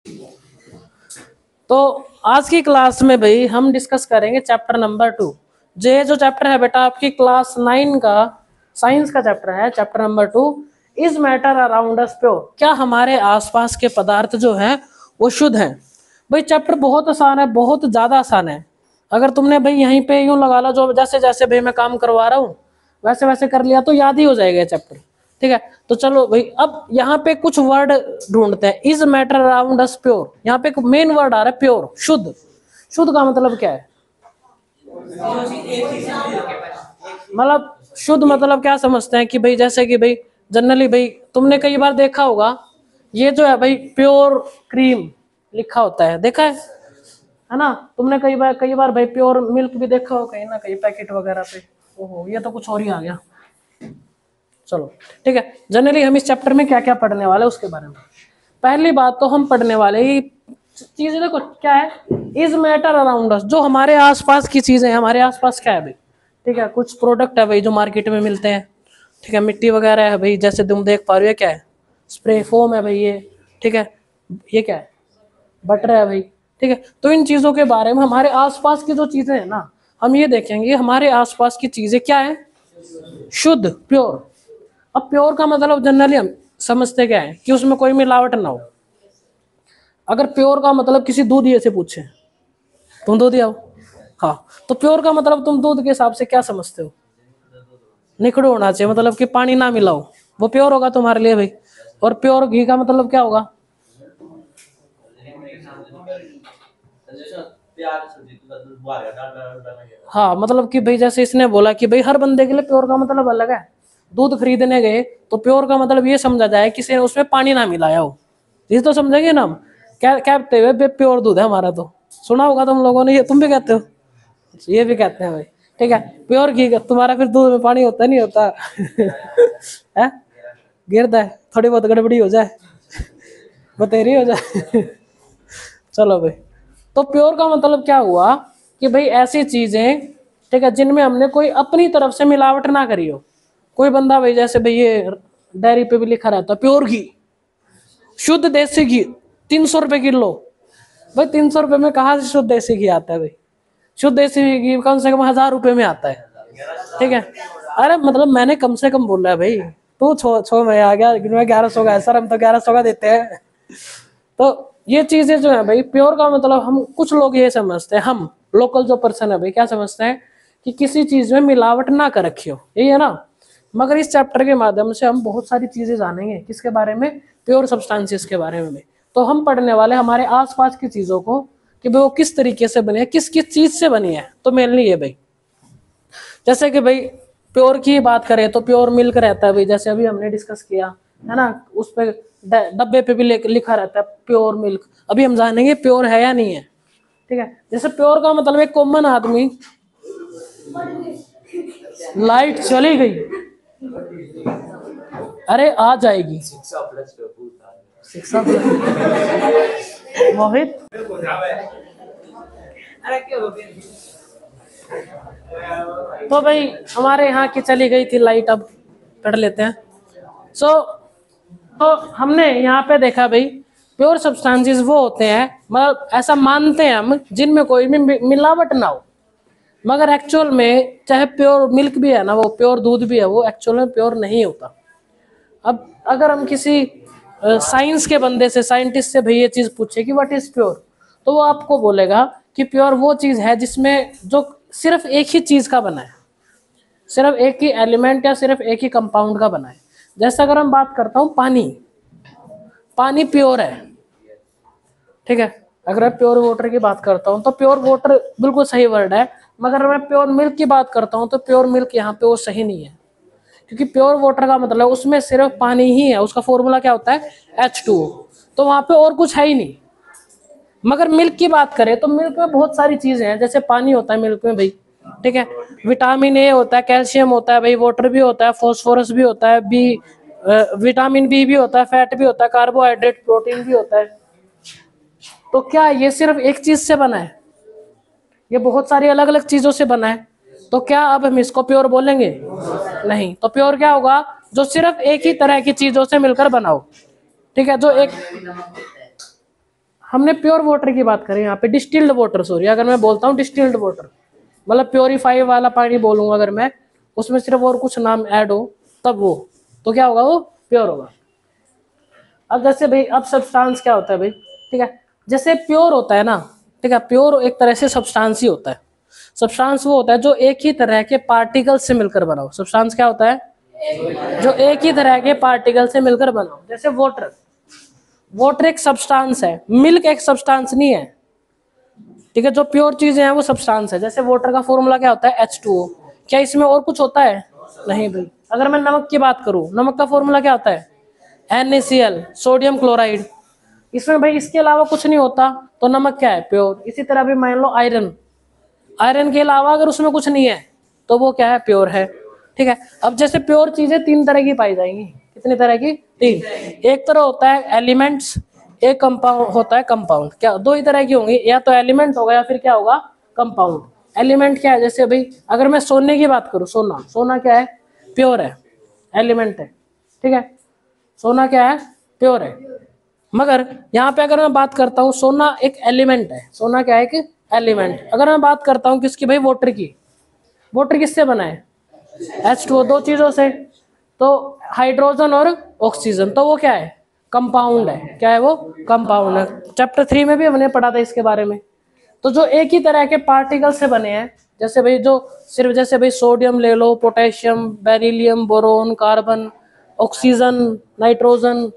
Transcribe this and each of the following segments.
तो आज की क्लास में भाई हम डिस्कस करेंगे चैप्टर नंबर 2। ये जो चैप्टर है बेटा आपकी क्लास 9 का साइंस का चैप्टर है, chapter number 2 is matter around us pure. क्या हमारे आसपास के पदार्थ जो हैं वो शुद्ध हैं? भाई चैप्टर बहुत आसान है, बहुत ज्यादा आसान है। अगर तुमने भाई यहीं पे यूं लगा लो, जो जैसे जैसे भाई मैं काम करवा रहा हूँ वैसे वैसे कर लिया तो याद ही हो जाएगा चैप्टर। ठीक है, तो चलो भाई अब यहाँ पे कुछ वर्ड ढूंढते हैं। Is matter around us pure, यहाँ पे मेन वर्ड आ रहा है प्योर, शुद्ध। शुद्ध का मतलब क्या है? मतलब शुद्ध मतलब क्या समझते हैं कि भाई जैसे कि भाई जनरली भाई तुमने कई बार देखा होगा, ये जो है भाई प्योर क्रीम लिखा होता है, देखा है ना? तुमने कई बार भाई प्योर मिल्क भी देखा हो कहीं ना कहीं पैकेट वगैरह पे। ओहो, ये तो कुछ और ही आ गया। चलो ठीक है, जनरली हम इस चैप्टर में क्या क्या पढ़ने वाले हैं उसके बारे में। पहली बात तो हम पढ़ने वाले ही चीज देखो क्या है, इज मैटर अराउंड अस। जो हमारे आसपास की चीजें हैं, हमारे आसपास क्या है भाई? ठीक है, कुछ प्रोडक्ट है भाई जो मार्केट में मिलते हैं। ठीक है, मिट्टी वगैरह है भाई, जैसे तुम देख पा रहे हो क्या है, स्प्रे फोम है भाई ये। ठीक है, ये क्या है, बटर है भाई। ठीक है, तो इन चीजों के बारे में हमारे आसपास की जो चीजें हैं ना, हम ये देखेंगे हमारे आसपास की चीजें क्या है, शुद्ध, प्योर। अब प्योर का मतलब जनरली हम समझते क्या है कि उसमें कोई मिलावट ना हो। अगर प्योर का मतलब किसी दूधिये से पूछे, तुम दूध आओ, हाँ, तो प्योर का मतलब तुम दूध के हिसाब से क्या समझते हो? निकड़ू होना चाहिए, मतलब कि पानी ना मिलाओ, वो प्योर होगा तुम्हारे लिए भाई। और प्योर घी का मतलब क्या होगा? हाँ, मतलब कि भाई जैसे इसने बोला कि भाई हर बंदे के लिए प्योर का मतलब अलग है। दूध खरीदने गए तो प्योर का मतलब ये समझा जाए किसी ने उसमें पानी ना मिलाया हो, ये तो समझेंगे ना हम। क्या कहते हुए प्योर दूध है हमारा, तो सुना होगा तुम लोगों ने, ये तुम भी कहते हो, ये भी कहते हैं भाई। ठीक है, प्योर घी का तुम्हारा फिर दूध में पानी होता नहीं होता है, गिरता है, थोड़ी बहुत गड़बड़ी हो जाए, बतेरी हो जाए चलो भाई, तो प्योर का मतलब क्या हुआ कि भाई ऐसी चीजें, ठीक है, जिनमें हमने कोई अपनी तरफ से मिलावट ना करी हो। कोई बंदा भाई जैसे भाई ये डायरी पे भी लिखा रहता है प्योर घी, शुद्ध देसी घी 300 रुपए किलो। भाई 300 रुपए में कहाँ से शुद्ध देसी घी आता है भाई? शुद्ध देसी घी कम से कम 1000 रुपए में आता है। ठीक है, अरे मतलब मैंने कम से कम बोला है भाई, तू छो छो में आ गया, लेकिन मैं 1100 का है सर, हम तो 1100 का देते हैं। तो ये चीजें जो है भाई, प्योर का मतलब हम कुछ लोग ये समझते हैं, हम लोकल जो पर्सन है भाई क्या समझते हैं कि किसी चीज में मिलावट ना कर रखी हो, यही है ना। मगर इस चैप्टर के माध्यम से हम बहुत सारी चीजें जानेंगे, किसके बारे में? प्योर सब्सटेंसेस के बारे में। तो हम पढ़ने वाले हमारे आसपास की चीजों को कि भाई वो किस तरीके से बनी है, किस किस चीज से बनी है। तो मेनली ये भाई, जैसे कि भाई प्योर की बात करें तो प्योर मिल्क रहता है भाई, जैसे अभी हमने डिस्कस किया है ना, उस पे डब्बे पे भी लिखा रहता है प्योर मिल्क। अभी हम जानेंगे प्योर है या नहीं है। ठीक है, जैसे प्योर का मतलब एक कॉमन आदमी, लाइट चली गई, अरे आ जाएगी शिक्षा मोहित, तो भाई हमारे यहाँ की चली गई थी लाइट, अब पढ़ लेते हैं। तो हमने यहाँ पे देखा भाई प्योर सब्सटेंसेस वो होते हैं, मतलब ऐसा मानते हैं हम, जिनमें कोई भी मिलावट ना हो। मगर एक्चुअल में चाहे प्योर मिल्क भी है ना, वो प्योर दूध भी है, वो एक्चुअल में प्योर नहीं होता। अब अगर हम किसी साइंस के बंदे से, साइंटिस्ट से भाई ये चीज पूछे कि व्हाट इज प्योर, तो वो आपको बोलेगा कि प्योर वो चीज है जिसमें जो सिर्फ एक ही चीज का बना है, सिर्फ एक ही एलिमेंट या सिर्फ एक ही कंपाउंड का बना है। जैसे अगर हम बात करता हूँ पानी, पानी प्योर है। ठीक है, अगर मैं प्योर वाटर की बात करता हूँ तो प्योर वाटर बिल्कुल सही वर्ड है। मगर मैं प्योर मिल्क की बात करता हूँ तो प्योर मिल्क यहाँ पे वो सही नहीं है, क्योंकि प्योर वाटर का मतलब उसमें सिर्फ पानी ही है, उसका फॉर्मूला क्या होता है, H2O, तो वहां पे और कुछ है ही नहीं। मगर मिल्क की बात करें तो मिल्क में बहुत सारी चीजें हैं, जैसे पानी होता है मिल्क में भाई, ठीक है, विटामिन ए होता है, कैल्शियम होता है भाई, वाटर भी होता है, फॉस्फोरस भी होता है, बी विटामिन बी भी होता है, फैट भी होता है, कार्बोहाइड्रेट, प्रोटीन भी होता है। तो क्या ये सिर्फ एक चीज से बना है? ये बहुत सारी अलग अलग चीजों से बना है। तो क्या अब हम इसको प्योर बोलेंगे? नहीं। तो प्योर क्या होगा? जो सिर्फ एक ही तरह की चीजों से मिलकर बना हो। ठीक है, जो एक, हमने प्योर वाटर की बात करें यहाँ पे, डिस्टिल्ड वाटर, सॉरी, अगर मैं बोलता हूँ डिस्टिल्ड वाटर मतलब प्योरीफाई वाला पानी बोलूंगा अगर मैं, उसमें सिर्फ और कुछ नाम ऐड हो तब वो, तो क्या होगा, वो प्योर होगा। अब जैसे भाई, अब सब्सटेंस क्या होता है भाई, ठीक है, जैसे प्योर होता है ना, ठीक है, प्योर एक तरह से सब्सटेंस ही होता है। सब्सटेंस वो होता है जो एक ही तरह के पार्टिकल से मिलकर बना हो। सब्सटेंस क्या होता है, जो एक ही तरह के पार्टिकल से मिलकर बना हो। जैसे वाटर, वाटर एक सब्सटेंस है, मिल्क एक सब्सटेंस नहीं है, ठीक है, जो प्योर चीजें हैं वो सब्सटेंस है। जैसे वाटर का फॉर्मूला क्या होता है, H2O, क्या इसमें और कुछ होता है, नहीं भाई। अगर मैं नमक की बात करूं, नमक का फॉर्मूला क्या होता है, NaCl, सोडियम क्लोराइड, इसमें भाई इसके अलावा कुछ नहीं होता, तो नमक क्या है, प्योर। इसी तरह भी मान लो आयरन, आयरन के अलावा अगर उसमें कुछ नहीं है तो वो क्या है, प्योर है, ठीक है। अब जैसे प्योर चीजें तीन तरह की पाई जाएंगी, कितनी तरह की, तीन। एक तरह होता है एलिमेंट्स, एक कंपाउंड होता है कंपाउंड। क्या, दो ही तरह की होंगी, या तो एलिमेंट होगा या फिर क्या होगा, कंपाउंड। एलिमेंट क्या है, जैसे भाई अगर मैं सोने की बात करूं, सोना, सोना क्या है, प्योर है, एलिमेंट है, ठीक है, सोना क्या है, प्योर है। मगर यहाँ पे अगर मैं बात करता हूँ, सोना एक एलिमेंट है, सोना क्या है, एक एलिमेंट। अगर मैं बात करता हूँ किसकी भाई, वाटर की, वाटर किससे बना है, H2O, दो चीजों से, तो हाइड्रोजन और ऑक्सीजन, तो वो क्या है, कंपाउंड है। क्या है वो, कंपाउंड है। चैप्टर 3 में भी हमने पढ़ा था इसके बारे में। तो जो एक ही तरह के पार्टिकल से बने हैं, जैसे भाई जो सिर्फ, जैसे भाई सोडियम ले लो, potassium, beryllium, boron, carbon, oxygen, nitrogen,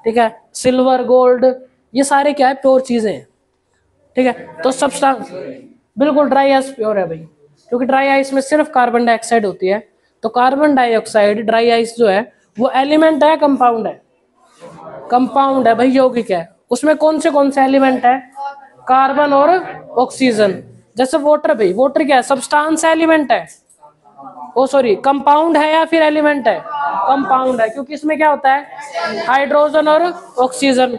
ठीक है, सिल्वर, गोल्ड, ये सारे क्या है, प्योर चीजें हैं, ठीक है। तो सब्सटेंस, बिल्कुल ड्राई आइस प्योर है भाई, क्योंकि ड्राई आइस में सिर्फ कार्बन डाइऑक्साइड होती है। तो कार्बन डाइऑक्साइड, ड्राई आइस जो है वो एलिमेंट है, कंपाउंड है, कंपाउंड है भाई, यौगिक है। उसमें कौन से एलिमेंट है, कार्बन और ऑक्सीजन। जैसे वाटर भाई, वाटर क्या है, सब्सटेंस है, एलिमेंट है, ओ सॉरी, कंपाउंड है या फिर एलिमेंट है, कंपाउंड है, क्योंकि इसमें क्या होता है, हाइड्रोजन और ऑक्सीजन।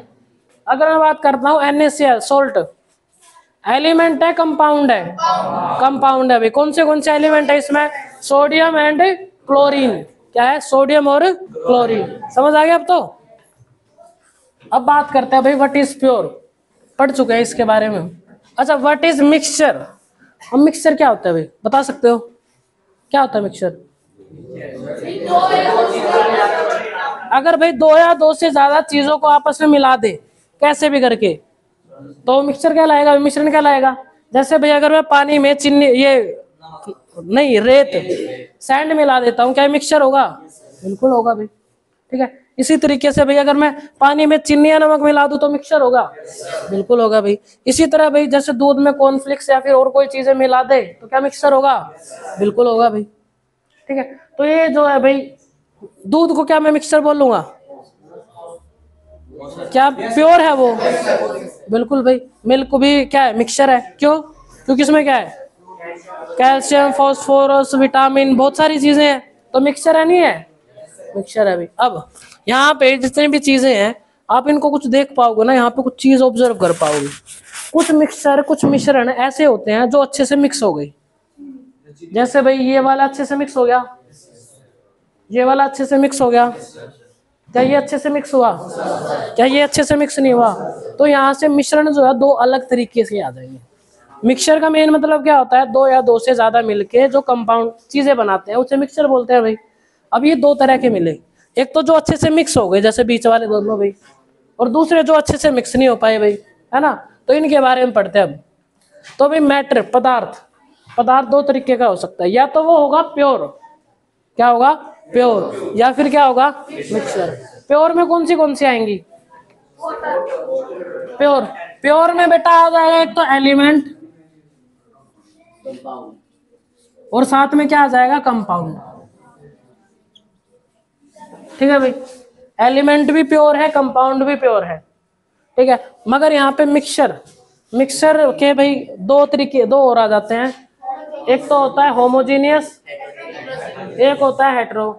अगर मैं बात करता हूँ NaCl, सोल्ट, एलिमेंट है, कंपाउंड है, कंपाउंड है भाई। कौन से एलिमेंट है इसमें, सोडियम एंड क्लोरीन। क्या है, सोडियम और क्लोरीन। समझ आ गया अब तो। अब बात करते हैं भाई व्हाट इज प्योर, पढ़ चुके हैं इसके बारे में। अच्छा, व्हाट इज मिक्सचर। अब मिक्सचर क्या होता है भाई, बता सकते हो, क्या होता है मिक्सचर। अगर भाई दो या दो से ज्यादा चीजों को आपस में मिला दे, कैसे भी करके, तो मिक्सचर क्या लाएगा, मिश्रण क्या लाएगा। जैसे भाई अगर मैं पानी में चीनी, ये नहीं, रेत, सैंड मिला देता हूँ, क्या मिक्सचर होगा, बिल्कुल होगा भाई, ठीक है। इसी तरीके से भाई अगर मैं पानी में चीनी या नमक मिला दूं तो मिक्सचर होगा, बिल्कुल होगा भाई। इसी तरह भाई जैसे दूध में कॉर्नफ्लेक्स या फिर और कोई चीजें मिला दे तो क्या मिक्सचर होगा, बिल्कुल होगा भाई, ठीक है। तो ये जो है भाई, दूध को क्या मैं मिक्सचर बोलूंगा, क्या प्योर है वो, बिल्कुल भाई। मिल्क भी क्या है, मिक्सचर है, क्यों, क्योंकि इसमें क्या है, कैल्शियम, फास्फोरस, विटामिन, बहुत सारी चीजें हैं, तो मिक्सचर है, नहीं है, मिक्सचर है भाई। अब यहाँ पे जितनी भी चीजें हैं, आप इनको कुछ देख पाओगे ना, यहाँ पे कुछ चीज ऑब्जर्व कर पाओगे। कुछ मिक्सचर, कुछ मिश्रण ऐसे होते हैं जो अच्छे से मिक्स हो गई। जैसे भाई ये वाला अच्छे से मिक्स हो गया, ये वाला अच्छे से मिक्स हो गया, क्या ये अच्छे से मिक्स हुआ, क्या ये अच्छे से मिक्स नहीं हुआ, तो यहाँ से मिश्रण जो है दो अलग तरीके से आ जाएंगे। मिक्सचर का मेन मतलब क्या होता है, दो या दो से ज्यादा मिलके जो कंपाउंड चीजें बनाते हैं उसे मिक्सचर बोलते हैं भाई। अब ये दो तरह के मिले, एक तो जो अच्छे से मिक्स हो गए जैसे बीच वाले दोनों भाई, और दूसरे जो अच्छे से मिक्स नहीं हो पाए भाई, है ना। तो इनके बारे में पढ़ते हैं अब। तो भाई मैटर, पदार्थ, पदार्थ दो तरीके का हो सकता है, या तो वो होगा प्योर, क्या होगा, प्योर, या फिर क्या होगा, मिक्सचर। प्योर में कौन सी आएंगी, प्योर, प्योर में बेटा आ जाएगा एक तो एलिमेंट, और साथ में क्या आ जाएगा, कंपाउंड, ठीक है भाई। एलिमेंट भी प्योर है, कंपाउंड भी प्योर है, ठीक है। मगर यहाँ पे मिक्सचर, मिक्सचर के भाई दो तरीके, दो और आ जाते हैं। एक तो होता है होमोजीनियस, एक होता है हेटेरो,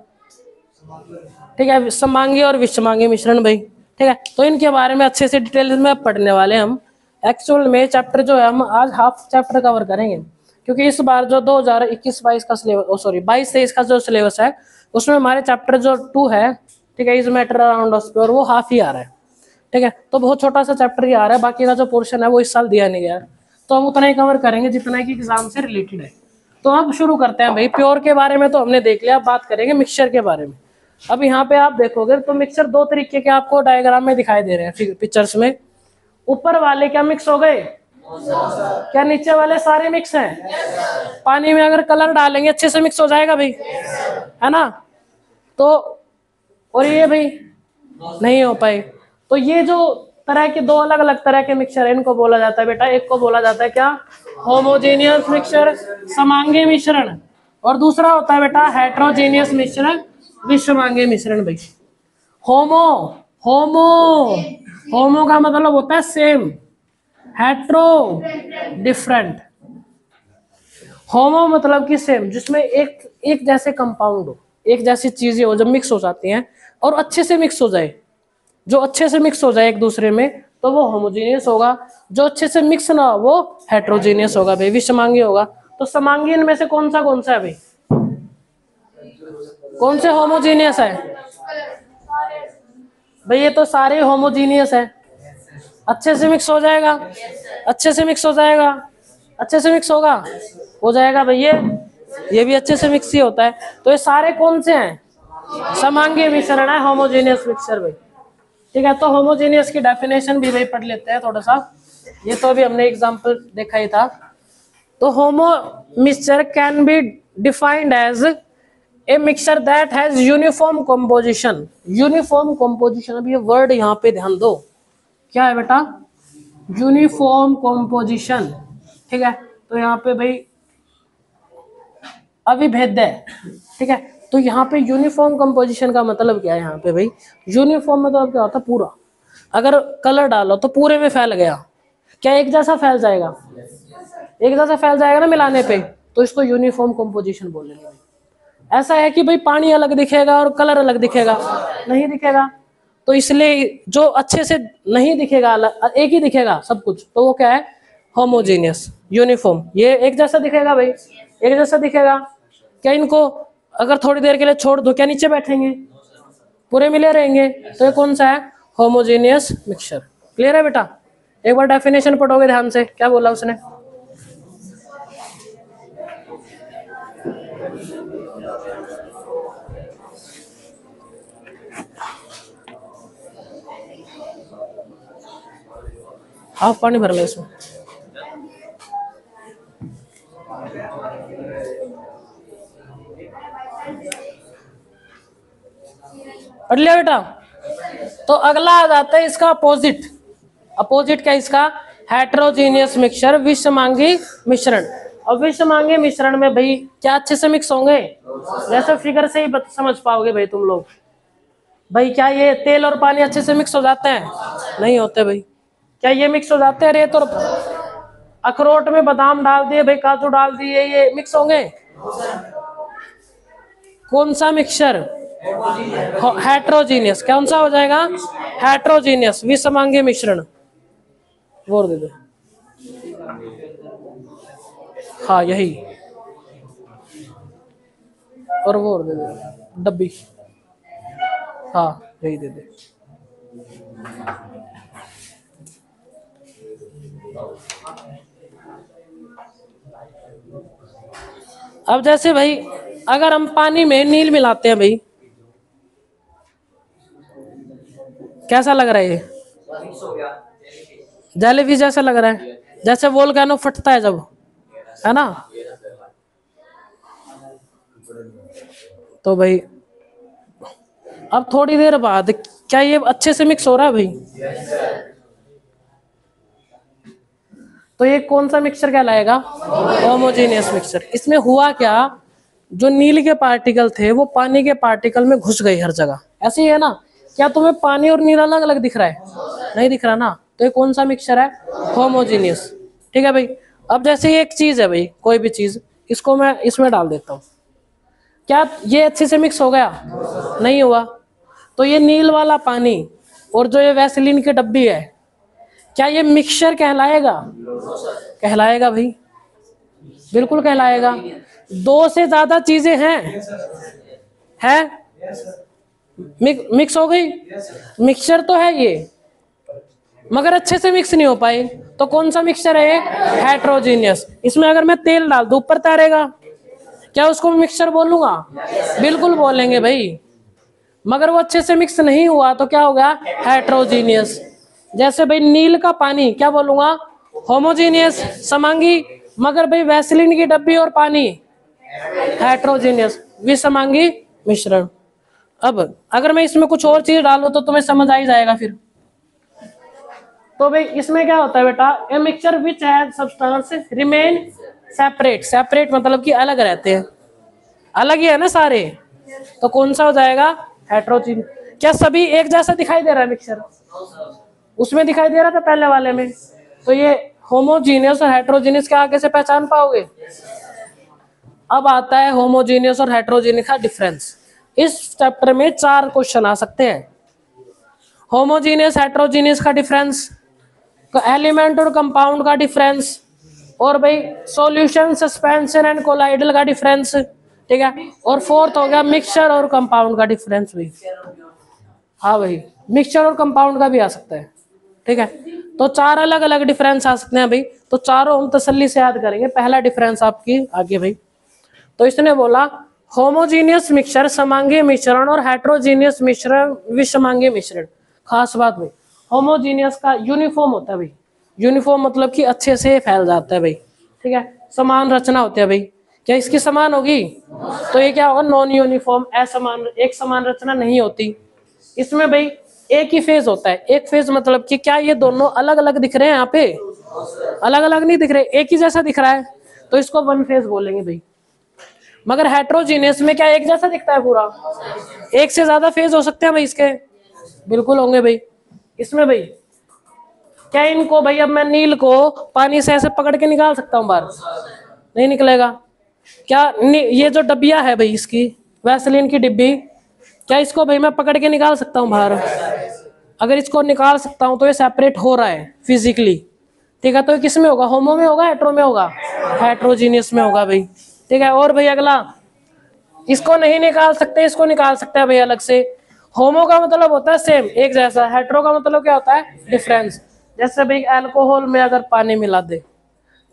ठीक है, समांगी और विषमांगी मिश्रण भाई, ठीक है। तो इनके बारे में अच्छे से डिटेल में पढ़ने वाले हम। एक्चुअल में चैप्टर जो है हम आज हाफ चैप्टर कवर करेंगे, क्योंकि इस बार जो 2021-22 का सिलेबस, सॉरी 22-23 का जो सिलेबस है उसमें हमारे चैप्टर जो 2 है, ठीक है, is matter around of pure, वो हाफ ही आ रहा है। ठीक है, तो बहुत छोटा सा चैप्टर ही आ रहा है, बाकी का जो पोर्शन है वो इस साल दिया नहीं गया, तो हम उतना ही कवर करेंगे जितना कि एग्जाम से रिलेटेड है। तो अब शुरू करते हैं भाई। प्योर के बारे में तो हमने देख लिया, अब बात करेंगे मिक्सचर के बारे में। अब यहाँ पे आप देखोगे तो मिक्सचर दो तरीके के आपको डायग्राम में दिखाई दे रहे हैं पिक्चर्स में। ऊपर वाले क्या मिक्स हो गए, क्या नीचे वाले सारे मिक्स हैं? पानी में अगर कलर डालेंगे अच्छे से मिक्स हो जाएगा भाई, है ना? तो और ये भाई नहीं हो पाए, तो ये जो तरह के दो अलग अलग तरह के मिक्सचर है इनको बोला जाता है बेटा, एक को बोला जाता है क्या, होमोजेनियस मिक्सचर, समांगी मिश्रण, और दूसरा होता है बेटा हेट्रोजेनियस मिश्रण, विषमांगी मिश्रण। भाई होमो होमो होमो का मतलब होता है सेम, हेट्रो डिफरेंट। होमो मतलब कि सेम, जिसमें एक जैसे कंपाउंड हो, एक जैसी चीजें हो, जब मिक्स हो जाती हैं और अच्छे से मिक्स हो जाए, जो अच्छे से मिक्स हो जाए एक दूसरे में, तो वो होमोजेनियस होगा। जो अच्छे से मिक्स ना हो वो हेट्रोजेनियस होगा भाई, विषमांगी होगा। तो समांगी इनमें से कौन सा है भाई, कौन से होमोजेनियस है भाई? ये तो सारे होमोजेनियस है, अच्छे से मिक्स हो जाएगा, अच्छे से मिक्स हो जाएगा, अच्छे से मिक्स होगा, हो जाएगा भाई। ये भी अच्छे से मिक्स ही होता है। तो ये सारे कौन से हैं, समांगी मिश्रण है, होमोजेनियस मिक्सचर भाई। ठीक है, तो होमोजेनियस की डेफिनेशन भी भाई पढ़ लेते हैं थोड़ा सा, ये तो अभी हमने एग्जांपल देखा ही था। तो homo mixture can be defined as a mixture that has uniform composition. Uniform composition, अब ये वर्ड यहाँ पे ध्यान दो, क्या है बेटा, यूनिफॉर्म कंपोजिशन। ठीक है, तो यहाँ पे भाई अविभेद्य, ठीक है। तो यहाँ पे यूनिफॉर्म कंपोजिशन का मतलब क्या है यहाँ पे भाई, यूनिफॉर्म मतलब क्या होता है, पूरा। अगर कलर डालो तो पूरे में फैल गया, क्या एक जैसा फैल जाएगा, एक जैसा फैल जाएगा ना मिलाने पे, तो इसको यूनिफॉर्म कंपोजिशन बोलेंगे। ऐसा है कि भाई पानी अलग दिखेगा और कलर अलग दिखेगा, नहीं दिखेगा। तो इसलिए जो अच्छे से नहीं दिखेगा, अलग एक ही दिखेगा सब कुछ, तो वो क्या है, होमोजेनियस, यूनिफॉर्म। ये एक जैसा दिखेगा भाई, एक जैसा दिखेगा। क्या इनको अगर थोड़ी देर के लिए छोड़ दो, क्या नीचे बैठेंगे, पूरे मिले रहेंगे। तो ये कौन सा है, होमोजेनियस मिक्सचर। क्लियर है बेटा? एक बार डेफिनेशन पढ़ोगे ध्यान से, क्या बोला उसने, हाफ पानी भर ले इसमें। पढ़ लिया बेटा? तो अगला आ जाता है इसका अपोजिट। अपोजिट क्या इसका, हेट्रोजीनियस मिक्सचर, विषमांगी मिश्रण। अब विषमांगी मिश्रण में भाई क्या अच्छे से मिक्स होंगे, जैसे फिगर से ही समझ पाओगे भाई तुम लोग। भाई क्या ये तेल और पानी अच्छे से मिक्स हो जाते हैं, नहीं होते भाई। क्या ये मिक्स हो जाते हैं, रेत और अखरोट में बादाम डाल दिए भाई, काजू डाल दिए, ये मिक्स होंगे? कौन सा मिक्सचर, हेट्रोजीनियस। कौन सा हो जाएगा, हेट्रोजीनियस, विषमांगी मिश्रण। वो दे दे, हाँ यही, और वो दे दे डब्बी, हाँ यही दे दे। अब जैसे भाई अगर हम पानी में नील मिलाते हैं भाई, कैसा लग रहा है ये, जलेबी जैसा लग रहा है, जैसे वोल्केनो फटता है जब, है ना? तो भाई अब थोड़ी देर बाद क्या ये अच्छे से मिक्स हो रहा है भाई? तो ये कौन सा मिक्सचर कहलाएगा, होमोजेनियस मिक्सचर। इसमें हुआ क्या, जो नील के पार्टिकल थे वो पानी के पार्टिकल में घुस गए हर जगह, ऐसे ही है ना? क्या तुम्हें पानी और नील अलग अलग दिख रहा है, नहीं दिख रहा ना? तो ये कौन सा मिक्सचर है, होमोजेनियस। ठीक है भाई। अब जैसे ये एक चीज है भाई, कोई भी चीज, इसको मैं इसमें डाल देता हूँ, क्या ये अच्छे से मिक्स हो गया, नहीं हुआ। तो ये नील वाला पानी और जो ये वैसलीन की डब्बी है, क्या ये मिक्सचर कहलाएगा, कहलाएगा भाई, बिल्कुल कहलाएगा। दो से ज्यादा चीजें हैं मिक्स हो गई, मिक्सचर तो है ये, मगर अच्छे से मिक्स नहीं हो पाए, तो कौन सा मिक्सचर है? हेट्रोजीनियस। इसमें अगर मैं तेल डाल दूं ऊपर तैरेगा, क्या उसको मिक्सचर बोलूंगा? बिल्कुल बोलेंगे भाई। मगर वो अच्छे से मिक्स नहीं हुआ तो क्या हो गया? हेट्रोजीनियस। जैसे भाई नील का पानी क्या बोलूंगा? होमोजीनियस, समांगी। मगर भाई वैसलीन की डब्बी और पानी हेट्रोजीनियस, विसमांगी मिश्रण। अब अगर मैं इसमें कुछ और चीज डालूं तो तुम्हें समझ आ ही जाएगा फिर। तो भाई इसमें क्या होता है बेटा? A mixture which has substance remain separate. Separate मतलब कि अलग रहते हैं, अलग ही है ना सारे, तो कौन सा हो जाएगा? हेट्रोजीन। क्या सभी एक जैसा दिखाई दे रहा है मिक्सचर? उसमें दिखाई दे रहा था पहले वाले में। तो ये होमोजीनियस और हेट्रोजीनियस के आगे से पहचान पाओगे? अब आता है होमोजीनियस और हेट्रोजीनियस का डिफरेंस। इस चैप्टर में 4 क्वेश्चन आ सकते हैं। होमोजीनियस हेट्रोजीनियस का डिफरेंस, एलिमेंट और कंपाउंड का डिफरेंस, और भाई सॉल्यूशन सस्पेंशन एंड कोलाइडल का डिफरेंस, ठीक है। और फोर्थ हो गया मिक्सचर और कंपाउंड का डिफरेंस भाई। हाँ भाई, मिक्सचर और कंपाउंड का भी आ सकता है, ठीक है। तो 4 अलग अलग डिफरेंस आ सकते हैं भाई, तो चारों हम तसल्ली से याद करेंगे। पहला डिफरेंस आपकी आगे भाई, तो इसने बोला होमोजीनियस मिक्सचर समांगी मिश्रण और हेट्रोजीनियस मिश्रण विषमांगी मिश्रण। खास बात भाई, होमोजीनियस का यूनिफॉर्म होता है भाई। यूनिफॉर्म मतलब कि अच्छे से फैल जाता है भाई, ठीक है। समान रचना होती है भाई। क्या इसकी समान होगी? तो ये क्या होगा? नॉन यूनिफॉर्म, असमान, एक समान रचना नहीं होती। इसमें भाई एक ही फेज होता है। एक फेज मतलब कि क्या ये दोनों अलग अलग दिख रहे हैं? यहाँ पे अलग अलग नहीं दिख रहे, एक ही जैसा दिख रहा है, तो इसको वन फेज बोलेंगे भाई। मगर हेट्रोजीनियस में क्या एक जैसा दिखता है पूरा? एक से ज्यादा फेज हो सकते हैं भाई इसके, बिल्कुल होंगे भाई। इसमें भाई क्या इनको भाई, अब मैं नील को पानी से ऐसे पकड़ के निकाल सकता हूँ बाहर? नहीं निकलेगा। क्या ये जो डब्बिया है भाई इसकी, वैसलीन की डिब्बी, क्या इसको भाई मैं पकड़ के निकाल सकता हूँ बाहर? अगर इसको निकाल सकता हूँ तो ये सेपरेट हो रहा है फिजिकली, ठीक है। तो ये किस में होगा? होमो में होगा, हेट्रो में होगा? हेट्रोजीनियस में होगा भाई, ठीक है। और भाई अगला, इसको नहीं निकाल सकते, इसको निकाल सकते हैं भाई अलग से। होमो का मतलब होता है सेम, एक जैसा। हेट्रो का मतलब क्या होता है? डिफरेंस। जैसे भाई अल्कोहल में अगर पानी मिला दे,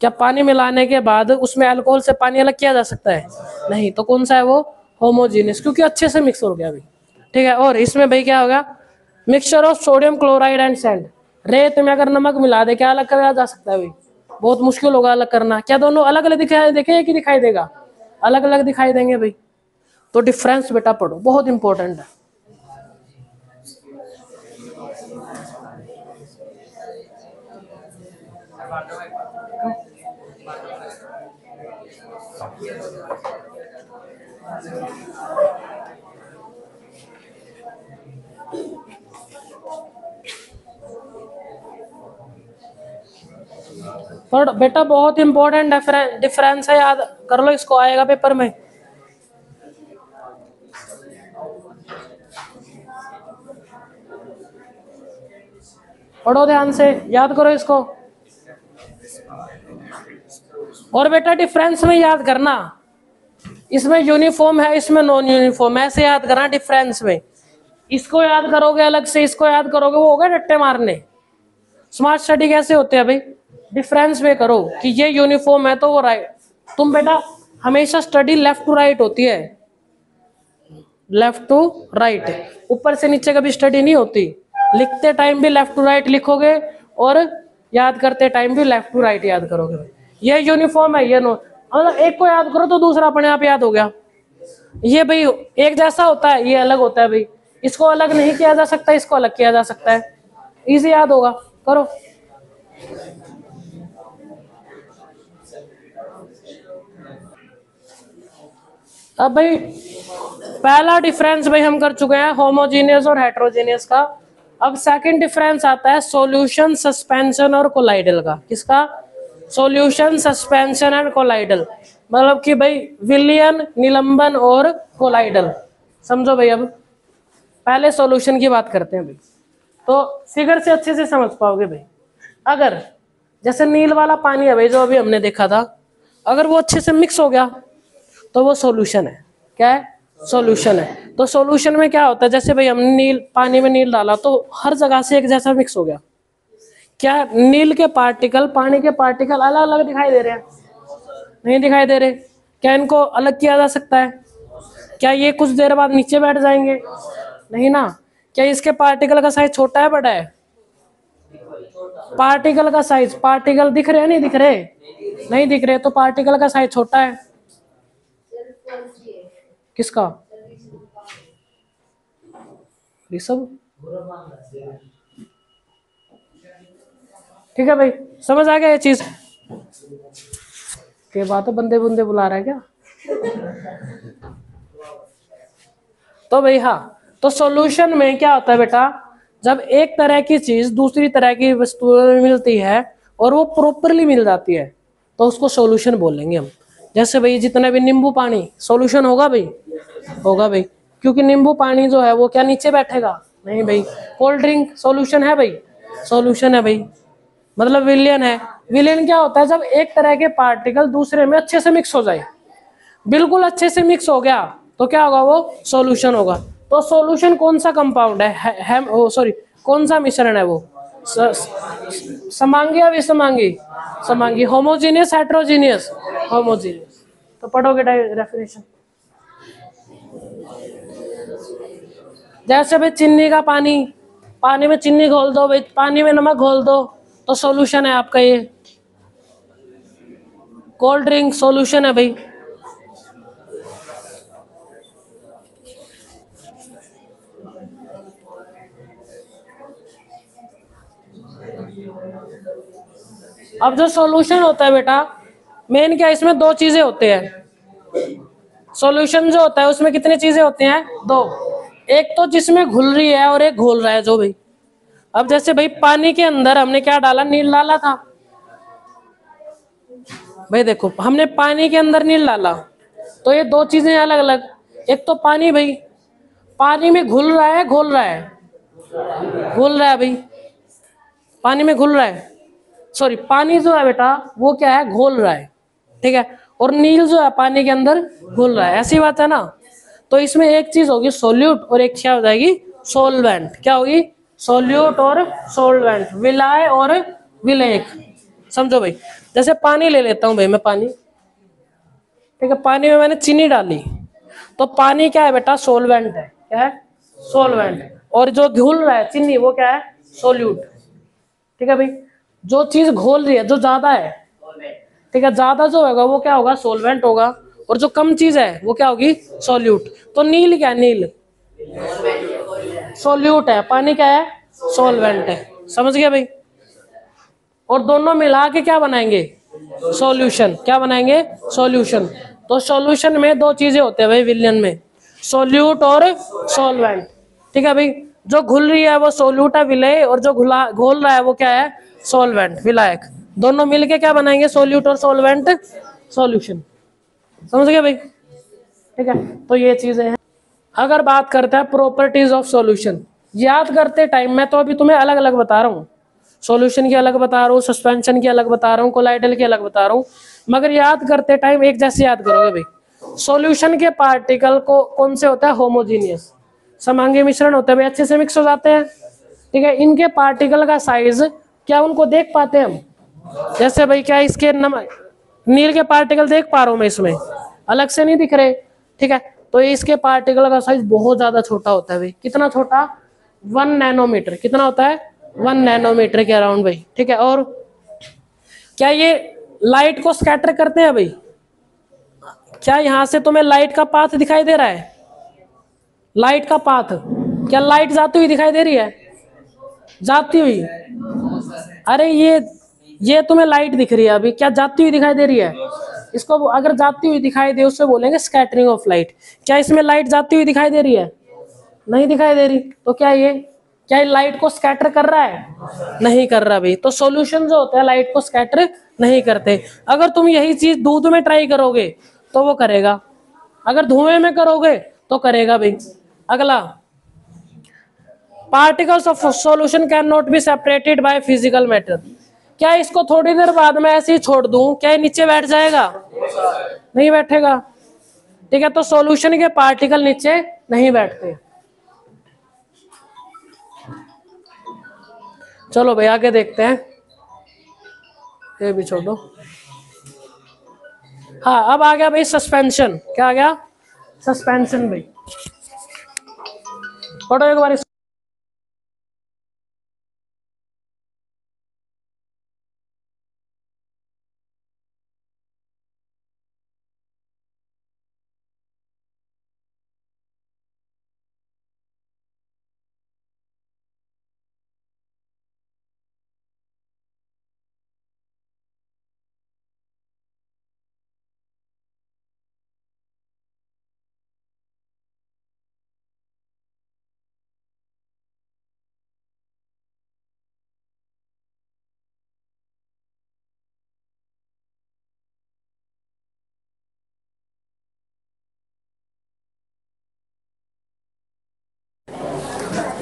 क्या पानी मिलाने के बाद उसमें अल्कोहल से पानी अलग किया जा सकता है? नहीं। तो कौन सा है वो? होमोजीनियस, क्योंकि अच्छे से मिक्स हो गया भाई, ठीक है। और इसमें भाई क्या होगा? Mixture of sodium chloride and sand. रेत में अगर नमक मिला दे, क्या अलग करा जा सकता है भाई? बहुत मुश्किल होगा अलग करना। क्या दोनों अलग अलग दिखाई देखे कि दिखाई देगा? अलग अलग दिखाई देंगे भाई। तो डिफरेंस बेटा पढ़ो, बहुत इंपॉर्टेंट है। पर बेटा बहुत इंपॉर्टेंट डिफरेंस है, याद कर लो, इसको आएगा पेपर में। पढ़ो ध्यान से, याद करो इसको। और बेटा डिफरेंस में याद करना, इसमें यूनिफॉर्म है, इसमें नॉन यूनिफॉर्म, ऐसे याद करना डिफरेंस में। इसको याद करोगे अलग से, इसको याद करोगे, वो हो गए रट्टे मारने। स्मार्ट स्टडी कैसे होते हैं भाई? डिफरेंस में करो कि ये यूनिफॉर्म है तो वो राइट। तुम बेटा हमेशा स्टडी लेफ्ट टू राइट होती है, लेफ्ट टू राइट, ऊपर से नीचे कभी स्टडी नहीं होती। लिखते टाइम भी लेफ्ट टू राइट लिखोगे और याद करते टाइम भी लेफ्ट टू राइट याद करोगे। ये यूनिफॉर्म है, ये नो, मतलब एक को याद करो तो दूसरा अपने आप याद हो गया। ये भाई एक जैसा होता है, ये अलग होता है भाई। इसको अलग नहीं किया जा सकता, इसको अलग किया जा सकता है। इजी याद होगा, करो। अब भाई पहला डिफरेंस भाई हम कर चुके हैं होमोजीनियस और हेट्रोजीनियस का। अब सेकंड डिफरेंस आता है सॉल्यूशन सस्पेंशन और कोलाइडल का। किसका? सॉल्यूशन सस्पेंशन एंड कोलाइडल, मतलब कि भाई विलयन, निलंबन और कोलाइडल। समझो भाई, अब पहले सॉल्यूशन की बात करते हैं भाई, तो फिगर से अच्छे से समझ पाओगे भाई। अगर जैसे नील वाला पानी है भाई जो अभी हमने देखा था, अगर वो अच्छे से मिक्स हो गया तो वो सॉल्यूशन है। क्या है? सॉल्यूशन है। तो सॉल्यूशन में क्या होता है? जैसे भाई हमने नील, पानी में नील डाला तो हर जगह से एक जैसा मिक्स हो गया, क्या नील के पार्टिकल पानी के पार्टिकल अलग अलग दिखाई दे रहे हैं? नहीं दिखाई दे रहे। क्या इनको अलग किया जा सकता है? क्या ये कुछ देर बाद नीचे बैठ जाएंगे? नहीं ना। क्या इसके पार्टिकल का साइज छोटा है बड़ा है? पार्टिकल का साइज, पार्टिकल दिख रहे हैं नहीं दिख रहे? नहीं दिख रहे, तो पार्टिकल का साइज छोटा है। किसका? ऋषभ। ठीक है भाई, समझ आ गया ये चीज? के बात है, बंदे बुंदे बुला रहा है क्या? तो भाई हाँ, तो सॉल्यूशन में क्या होता है बेटा, जब एक तरह की चीज दूसरी तरह की वस्तु में मिलती है और वो प्रॉपरली मिल जाती है तो उसको सॉल्यूशन बोलेंगे हम। जैसे भाई जितना भी नींबू पानी सॉल्यूशन होगा भाई, होगा भाई, क्योंकि नींबू पानी जो है वो क्या नीचे बैठेगा? नहीं भाई। कोल्ड ड्रिंक सॉल्यूशन है भाई, सॉल्यूशन है भाई, मतलब विलियन है। विलियन क्या होता है? जब एक तरह के पार्टिकल दूसरे में अच्छे से मिक्स हो जाए, बिल्कुल अच्छे से मिक्स हो गया तो क्या होगा? वो सॉल्यूशन होगा। तो सॉल्यूशन कौन सा कंपाउंड है? सॉरी, कौन सा मिश्रण है वो? समांगी या विसमांगी? समांगी। Homogeneous heterogeneous? होमोजीनियस। तो पढ़ोगे डेफिनेशन। जैसे भाई चीनी का पानी, पानी में चीनी घोल दो भाई, पानी में नमक घोल दो तो सॉल्यूशन है आपका ये। कोल्ड ड्रिंक सॉल्यूशन है भाई। अब जो सॉल्यूशन होता है बेटा, मेन क्या इसमें दो चीजें होते हैं। सॉल्यूशन जो होता है उसमें कितनी चीजें होती हैं? दो। एक तो जिसमें घुल रही है और एक घोल रहा है जो भाई। अब जैसे भाई पानी के अंदर हमने क्या डाला? नील डाला था भाई। देखो हमने पानी के अंदर नील डाला तो ये दो चीजें अलग अलग। एक तो पानी भाई, पानी में घुल रहा है घोल रहा है? घुल रहा है भाई, पानी में घुल रहा है। सॉरी, पानी जो है बेटा वो क्या है? घोल रहा है, ठीक है। और नील जो है पानी के अंदर घुल रहा है, ऐसी बात है ना। तो इसमें एक चीज होगी सोल्यूट और एक क्या हो जाएगी? सोलवेंट। क्या होगी? सोल्यूट और सोलवेंट, विलाय और विलेयक। समझो भाई, जैसे पानी ले लेता हूं भाई मैं, पानी, ठीक है। पानी में मैंने चीनी डाली तो पानी क्या है बेटा? सोलवेंट है। क्या है? सोलवेंट। और जो घुल रहा है चीनी वो क्या है? सोल्यूट। ठीक है भाई। जो चीज घोल रही है, जो ज्यादा है, ठीक है, ज्यादा जो होगा वो क्या होगा? सोलवेंट होगा। और जो कम चीज है वो क्या होगी? सोल्यूट। तो नील क्या है? नील सोल्यूट है, पानी क्या है? सोलवेंट है। समझ गया भाई? और दोनों मिला के क्या बनाएंगे? सॉल्यूशन। क्या बनाएंगे? सॉल्यूशन। तो सॉल्यूशन में दो चीजें होते हैं भाई विलयन में, सोल्यूट और सॉल्वेंट। ठीक है भाई। जो घुल रही है वो सोल्यूट है, विलय, और जो घोल रहा है वो क्या है? सॉल्वेंट, विलायक। दोनों मिलके क्या बनाएंगे? सोल्यूट और सॉल्वेंट सॉल्यूशन। समझ गए भाई? ठीक है, तो ये चीजें हैं। अगर बात करते हैं प्रॉपर्टीज ऑफ सॉल्यूशन, याद करते टाइम मैं तो अभी तुम्हें अलग अलग बता रहा हूँ, सॉल्यूशन की अलग बता रहा हूँ, सस्पेंशन की अलग बता रहा हूँ, कोलाइडल की अलग बता रहा हूँ, मगर याद करते टाइम एक जैसे याद करोगे भाई। सॉल्यूशन के पार्टिकल को कौन से होता है? होमोजीनियस, समांगी मिश्रण होते हैं भाई, अच्छे से मिक्स हो जाते हैं। ठीक है, इनके पार्टिकल का साइज क्या उनको देख पाते हैं हम? जैसे भाई क्या इसके नील के पार्टिकल देख पा रहा हूं मैं, इसमें अलग से नहीं दिख रहे। ठीक है, तो इसके पार्टिकल का साइज बहुत ज्यादा छोटा होता है भाई। कितना छोटा? 1 नैनोमीटर। कितना होता है? 1 नैनोमीटर के अराउंड भाई। ठीक है, और क्या ये लाइट को स्कैटर करते हैं भाई? क्या यहां से तुम्हें लाइट का पाथ दिखाई दे रहा है? लाइट का पाथ, क्या लाइट जाती हुई दिखाई दे रही है? जाती हुई? अरे ये तुम्हें लाइट दिख रही है अभी, क्या जाती हुई दिखाई दे रही है? इसको अगर जाती हुई दिखाई दे उससे बोलेंगे स्कैटरिंग ऑफ लाइट। क्या इसमें लाइट जाती हुई दिखाई दे रही है? नहीं दिखाई दे रही, तो क्या ये लाइट को स्कैटर कर रहा है? नहीं कर रहा भाई। तो सॉल्यूशन जो होता है लाइट को स्कैटर नहीं करते। अगर तुम यही चीज दूध में ट्राई करोगे तो वो करेगा, अगर धुएं में करोगे तो करेगा भाई। अगला, particles of solution can not be separated by physical matter. क्या इसको थोड़ी देर बाद में ऐसे ही छोड़ दूं, क्या ये नीचे बैठ जाएगा? नहीं बैठेगा। ठीक है, तो सॉल्यूशन के पार्टिकल नीचे नहीं बैठते। चलो भाई आगे देखते हैं, ये भी छोड़ो। हाँ अब आ गया भाई सस्पेंशन, क्या आ गया, सस्पेंशन भाई। पढ़ो एक बार।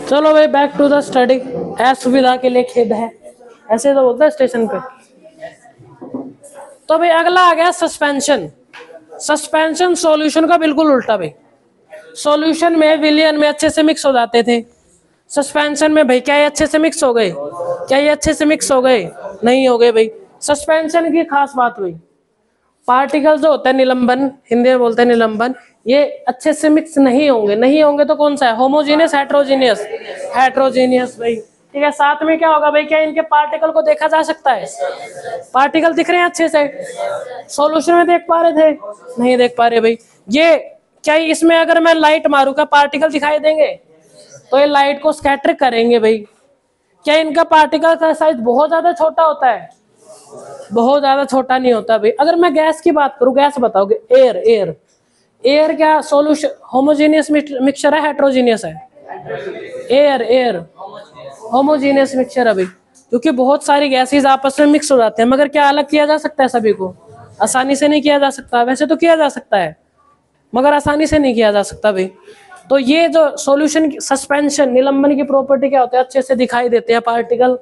चलो भाई बैक टू द स्टडी। असुविधा के लिए खेद है, ऐसे तो बोलता है स्टेशन पे। तो भाई अगला आ गया सस्पेंशन। सस्पेंशन सॉल्यूशन का बिल्कुल उल्टा भाई। सॉल्यूशन में विलियन में अच्छे से मिक्स हो जाते थे, सस्पेंशन में भाई क्या ये अच्छे से मिक्स हो गए, क्या ये अच्छे से मिक्स हो गए, नहीं हो गए भाई। सस्पेंशन की खास बात हुई, पार्टिकल जो होता है निलंबन, हिंदी में बोलते हैं निलंबन, ये अच्छे से मिक्स नहीं होंगे। नहीं होंगे तो कौन सा है, होमोजीनियस हेट्रोजीनियस, हेट्रोजीनियस भाई। ठीक है, साथ में क्या होगा भाई, क्या इनके पार्टिकल को देखा जा सकता है, पार्टिकल दिख रहे हैं अच्छे से, सॉल्यूशन में देख पा रहे थे, नहीं देख पा रहे भाई। ये क्या इसमें अगर मैं लाइट मारूंगा पार्टिकल दिखाई देंगे, तो ये लाइट को स्कैटर करेंगे भाई। क्या इनका पार्टिकल का साइज बहुत ज्यादा छोटा होता है, बहुत ज्यादा छोटा नहीं होता भाई। अगर मैं गैस की बात करूं, गैस बताओगे, एयर, एयर, एयर क्या सॉल्यूशन होमोजीनियस मिक्सचर है हेट्रोजीनियस है, एयर, एयर होमोजीनियस मिक्सचर है भाई, क्योंकि बहुत सारी गैसेस आपस में मिक्स हो जाते हैं। मगर क्या अलग किया जा सकता है सभी को, आसानी से नहीं किया जा सकता। वैसे तो किया जा सकता है मगर आसानी से नहीं किया जा सकता भाई। तो ये जो सॉल्यूशन सस्पेंशन निलंबन की प्रॉपर्टी क्या होता है, अच्छे से दिखाई देते हैं पार्टिकल।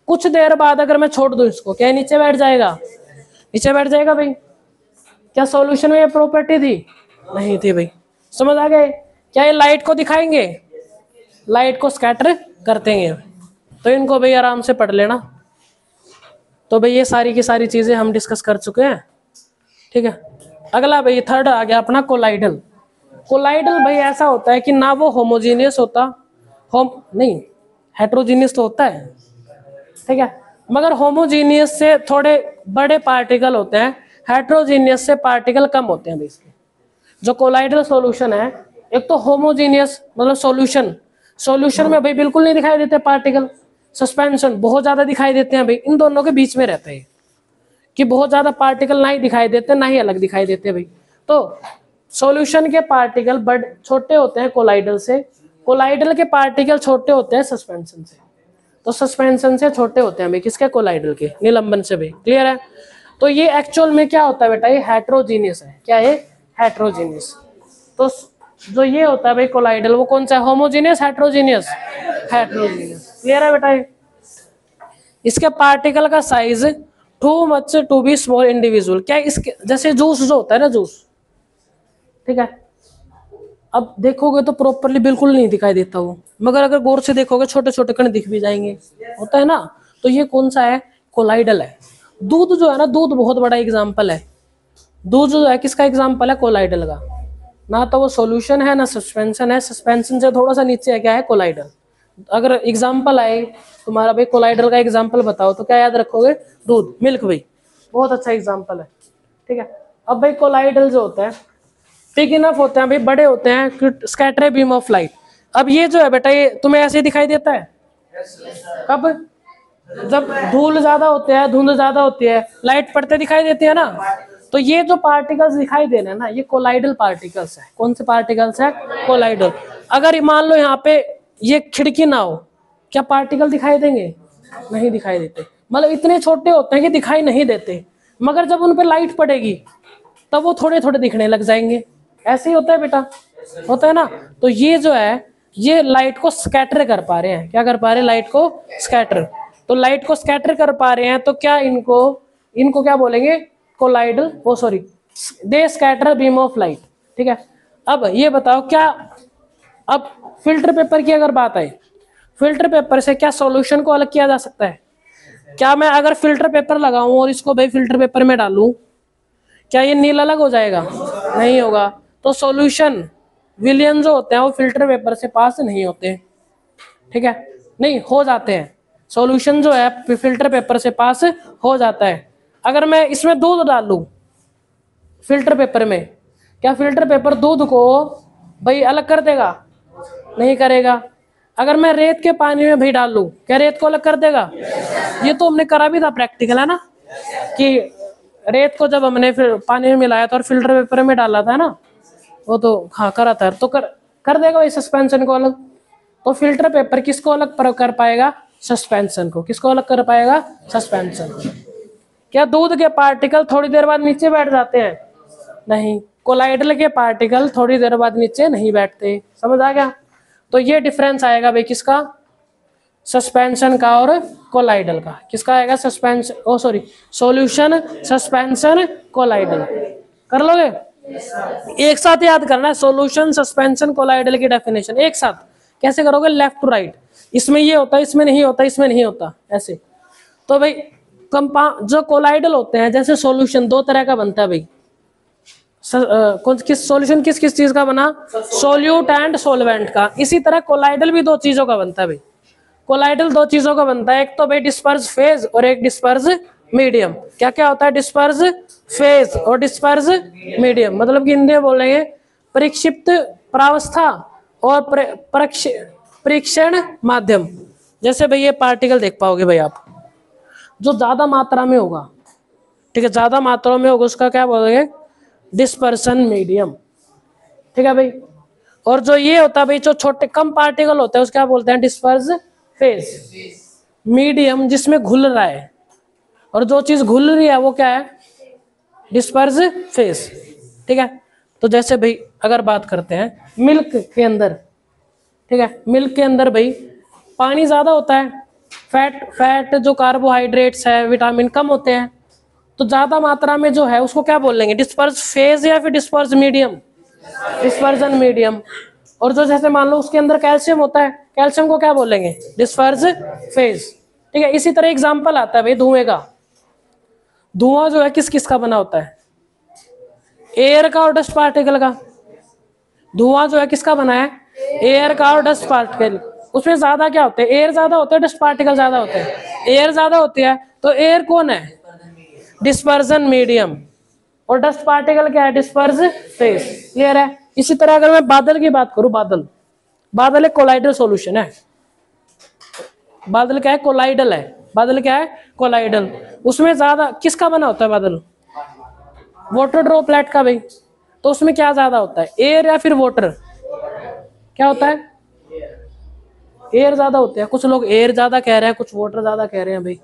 कुछ देर बाद अगर मैं छोड़ दूं इसको, क्या नीचे बैठ जाएगा, नीचे बैठ जाएगा भाई। क्या सॉल्यूशन में ये प्रॉपर्टी थी, नहीं थी भाई। समझ आ गए, क्या ये लाइट को दिखाएंगे, लाइट को स्कैटर कर देंगे। तो इनको भाई आराम से पढ़ लेना। तो भाई ये सारी की सारी चीजें हम डिस्कस कर चुके हैं, ठीक है। अगला भाई थर्ड आ गया अपना कोलाइडल। कोलाइडल भाई ऐसा होता है कि ना वो होमोजीनियस होता, होम नहीं, हेट्रोजीनियस तो होता है, ठीक है, मगर होमोजीनियस से थोड़े बड़े पार्टिकल होते हैं, हेट्रोजीनियस से पार्टिकल कम होते हैं भाई इसके। जो कोलाइडल सॉल्यूशन है, एक तो होमोजीनियस मतलब सॉल्यूशन, सॉल्यूशन में भाई बिल्कुल नहीं दिखाई देते पार्टिकल, सस्पेंशन बहुत ज्यादा दिखाई देते हैं भाई। इन दोनों के बीच में रहता है कि बहुत ज्यादा पार्टिकल ना ही दिखाई देते ना ही अलग दिखाई देते भाई। तो सॉल्यूशन के पार्टिकल बड़े छोटे होते हैं कोलाइडल से, कोलाइडल के पार्टिकल छोटे होते हैं सस्पेंशन से। तो सस्पेंशन से छोटे होते हैं भाई किसके, कोलाइडल के, निलंबन से भाई। क्लियर है। तो ये एक्चुअल में क्या होता है बेटा, ये हेट्रोजीनियस है। क्या है, हेट्रोजीनियस। तो जो ये होता है भाई कोलाइडल, वो कौन सा है, होमोजीनियस हेट्रोजीनियस, हेट्रोजीनियस। क्लियर है बेटा। इसके पार्टिकल का size too much to be small individual. क्या इसके जैसे जूस जो होता है ना, जूस, ठीक है, अब देखोगे तो प्रॉपरली बिल्कुल नहीं दिखाई देता वो, मगर अगर गौर से देखोगे छोटे छोटे कण दिख भी जाएंगे, होता है ना। तो ये कौन सा है, कोलाइडल है। दूध जो है ना, दूध बहुत बड़ा एग्जाम्पल है। दूध जो है किसका एग्जाम्पल है, कोलाइडल का। ना तो वो सॉल्यूशन है ना सस्पेंशन है, सस्पेंशन से थोड़ा सा नीचे है, क्या है, कोलाइडल। अगर एग्जाम्पल आए तुम्हारा भाई कोलाइडल का एग्जाम्पल बताओ, तो क्या याद रखोगे, दूध, मिल्क भाई, बहुत अच्छा एग्जाम्पल है, ठीक है। अब भाई कोलाइडल जो होता है बिग इनफ होते हैं भाई, बड़े होते हैं, स्कैटर बीम ऑफ लाइट। अब ये जो है बेटा, ये तुम्हें ऐसे दिखाई देता है कब, जब धूल ज्यादा होते हैं, धुंध ज्यादा होती है, लाइट पड़ते दिखाई देती है ना। तो ये जो पार्टिकल्स दिखाई दे रहे हैं ना, ये कोलाइडल पार्टिकल्स है। कौन से पार्टिकल्स है, कोलाइडल। अगर मान लो यहाँ पे ये खिड़की ना हो, क्या पार्टिकल दिखाई देंगे, नहीं दिखाई देते। मतलब इतने छोटे होते हैं कि दिखाई नहीं देते, मगर जब उन पे लाइट पड़ेगी तब वो थोड़े थोड़े दिखने लग जाएंगे। ऐसे ही होता है बेटा, होता है ना। तो ये जो है, ये लाइट को स्कैटर कर पा रहे हैं। क्या कर पा रहे हैं, लाइट को स्कैटर। तो लाइट को स्कैटर कर पा रहे हैं, तो क्या इनको, इनको क्या बोलेंगे, कोलाइडल, वो sorry, they scatter beam of light, ठीक है। अब ये बताओ, क्या अब फिल्टर पेपर की अगर बात आए, फिल्टर पेपर से क्या सॉल्यूशन को अलग किया जा सकता है? क्या मैं अगर फिल्टर पेपर लगाऊं और इसको भाई फिल्टर पेपर में डालूं, क्या ये नील अलग हो जाएगा? नहीं होगा। तो सॉल्यूशन विलियन जो होते हैं वो फिल्टर पेपर से पास नहीं होते, ठीक है, नहीं हो जाते हैं। सॉल्यूशन जो है फिल्टर पेपर से पास हो जाता है। अगर मैं इसमें दूध डाल लूं फिल्टर पेपर में, क्या फिल्टर पेपर दूध को भाई अलग कर देगा? नहीं करेगा। अगर मैं रेत के पानी में भी डाल लूं, क्या रेत को अलग कर देगा? ये तो हमने करा भी था प्रैक्टिकल, है ना, कि रेत को जब हमने फिर पानी में मिलाया था और फिल्टर पेपर में डाला था ना, वो तो हाँ करा था। तो कर देगा भाई सस्पेंशन को अलग। तो फिल्टर पेपर किसको अलग कर पाएगा? सस्पेंशन को। किसको अलग कर पाएगा? सस्पेंशन। क्या दूध के पार्टिकल थोड़ी देर बाद नीचे बैठ जाते हैं? नहीं। कोलाइडल के पार्टिकल थोड़ी देर बाद नीचे नहीं बैठते। समझ आ गया? तो ये डिफरेंस आएगा भाई किसका? सस्पेंशन का और कोलाइडल का। किसका आएगा? Suspension, oh sorry, solution, suspension, colloidal. कर लोगे? एक साथ याद करना है, सॉल्यूशन, सस्पेंशन, कोलाइडल की डेफिनेशन एक साथ। कैसे करोगे? Left to right. इसमें ये होता है, इसमें नहीं होता, इसमें नहीं होता, ऐसे। तो भाई कंपाउंड जो कोलाइडल होते हैं, जैसे सॉल्यूशन दो तरह का बनता है भाई। किस सॉल्यूशन किस किस चीज का बना? सोल्यूट एंड सोलवेंट का। इसी तरह कोलाइडल भी दो चीजों का बनता है भाई। कोलाइडल दो चीजों का बनता है, एक तो भाई डिस्पर्स फेज और एक डिस्पर्स मीडियम। क्या क्या होता है? डिस्पर्स फेज और डिस्पर्स मीडियम। मतलब कि हिंदी में बोलेंगे परिक्षिप्त प्रावस्था और परीक्षण माध्यम। जैसे भाई ये पार्टिकल देख पाओगे भाई आप, जो ज्यादा मात्रा में होगा, ठीक है, ज्यादा मात्रा में होगा, उसका क्या बोलेंगे? डिस्पर्सन मीडियम, ठीक है भाई। और जो ये होता है भाई, जो छोटे कम पार्टिकल होते हैं उसको क्या बोलते हैं? Disperse phase. मीडियम जिसमें घुल रहा है, और जो चीज घुल रही है वो क्या है? डिस्पर्स फेज, ठीक है। तो जैसे भाई अगर बात करते हैं मिल्क के अंदर, ठीक है, मिल्क के अंदर भाई पानी ज्यादा होता है, फैट जो कार्बोहाइड्रेट्स है, विटामिन कम होते हैं। तो ज्यादा मात्रा में जो है उसको क्या बोल लेंगे? डिस्पर्स फेज या फिर डिस्पर्स मीडियम? Dispersion medium. और जो जैसे मान लो उसके अंदर कैल्शियम होता है, कैल्शियम को क्या बोलेंगे? डिस्पर्स फेज, ठीक है। इसी तरह एग्जांपल आता है भाई धुएं का। धुआं जो है किस किस का बना होता है? एयर का और डस्ट पार्टिकल का। धुआं जो है किसका बना है? एयर का और डस्ट पार्टिकल। उसमें ज्यादा क्या होते हैं? एयर ज्यादा होते हैं, डस्ट पार्टिकल ज्यादा होते हैं? एयर ज्यादा होती है। तो एयर कौन है? Dispersion medium. और डस्ट पार्टिकल क्या है? Disperse phase. क्लियर है? इसी तरह अगर मैं बादल की बात करूं, बादल एक कोलाइडल सॉल्यूशन है। बादल क्या है? कोलाइडल है। बादल क्या है? कोलाइडल। उसमें ज्यादा किसका बना होता है बादल? वाटर ड्रॉपलेट का भाई। तो उसमें क्या ज्यादा होता है? एयर या फिर वाटर? क्या होता है? एयर ज्यादा होते हैं। कुछ लोग एयर ज्यादा कह रहे हैं, कुछ वाटर ज्यादा कह रहे हैं भाई।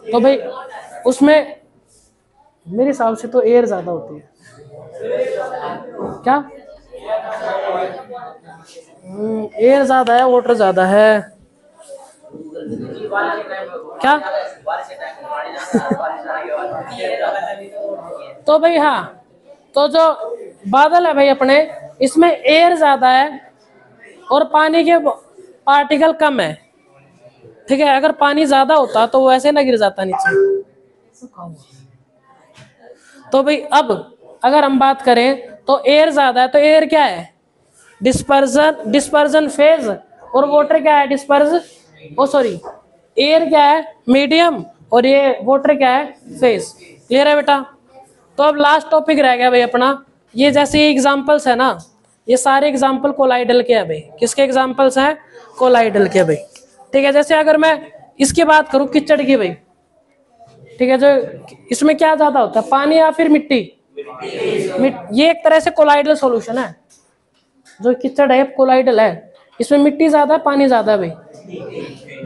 तो भाई उसमें मेरे हिसाब से तो एयर ज्यादा होती है। क्या? एयर ज्यादा है, वाटर ज्यादा है? क्या? तो भाई हाँ, तो जो बादल है भाई अपने, इसमें एयर ज्यादा है और पानी के पार्टिकल कम है, ठीक है। अगर पानी ज्यादा होता तो वो ऐसे ना गिर जाता नीचे। तो भाई अब अगर हम बात करें तो एयर ज्यादा है, तो एयर क्या है? Dispersion phase. और वाटर क्या है? डिस्पर्स, ओ सॉरी, एयर क्या है? मीडियम। और ये वाटर क्या है? फेज। क्लियर है बेटा? तो अब लास्ट टॉपिक रह गया भाई अपना, ये जैसे एग्जांपल्स है ना, ये सारे एग्जांपल कोलाइडल के हैं भाई। किसके एग्जांपल्स हैं? कोलाइडल के भाई, ठीक है। जैसे अगर मैं इसकी बात करूं कीचड़ की भाई, ठीक है, जो इसमें क्या ज्यादा होता है? पानी या फिर मिट्टी? ये एक तरह से कोलाइडल सॉल्यूशन है। जो कीचड़ है कोलाइडल है। इसमें मिट्टी ज्यादा है, पानी ज्यादा है भाई?